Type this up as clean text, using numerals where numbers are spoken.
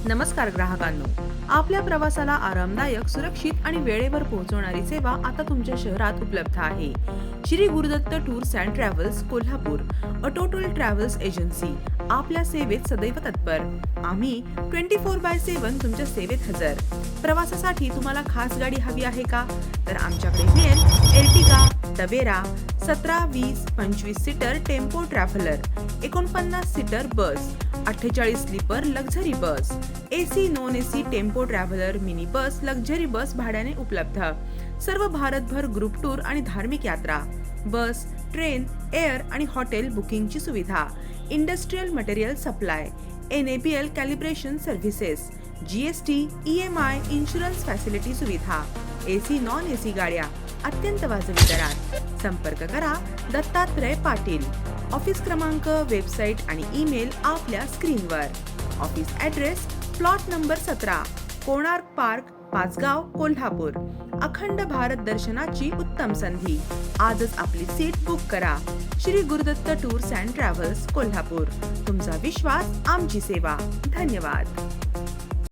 नमस्कार ग्राहकांनो, आपल्या प्रवासाला आरामदायक, सुरक्षित आणि वेळेवर पोहोचवणारी सेवा आता तुमच्या शहरात उपलब्ध आहे. Shri Gurudatt tours and travels Kolhapur, a total travels agency, आपल्या सेवेत सदैव तत्पर. आम्ही 24/7 तुमच्या सेवेत हजर. प्रवासासाठी तुम्हाला खास गाडी हवी आहे का? तर आमच्याकडे मिळेल Ertiga, Tavera, 17, 20, 25 seater tempo traveller, 49 seater bus, 48 sleeper luxury bus, AC non AC tempo traveller, mini bus, luxury bus भाड्याने उपलब्ध. सर्व भारतभर ग्रुप टूर आणि धार्मिक यात्रा, बस, ट्रेन, एअर आणि हॉटेल बुकिंगची सुविधा, industrial material supply, NABL calibration services, GST, EMI, insurance facility सुविधा, एसी नॉन एसी गाड्या अत्यंत वाजवी दरात. संपर्क करा दत्तात्रय पाटील. ऑफिस क्रमांक, वेबसाईट आणि ईमेल आपल्या स्क्रीनवर. Office address plot number 17, Konark park, Pachgaon, Kolhapur. अखंड भारत दर्शनाची उत्तम संधी. आजच आपली सीट बुक करा. Shri Gurudatt tours and travels Kolhapur. तुमचा विश्वास, आमची सेवा. धन्यवाद.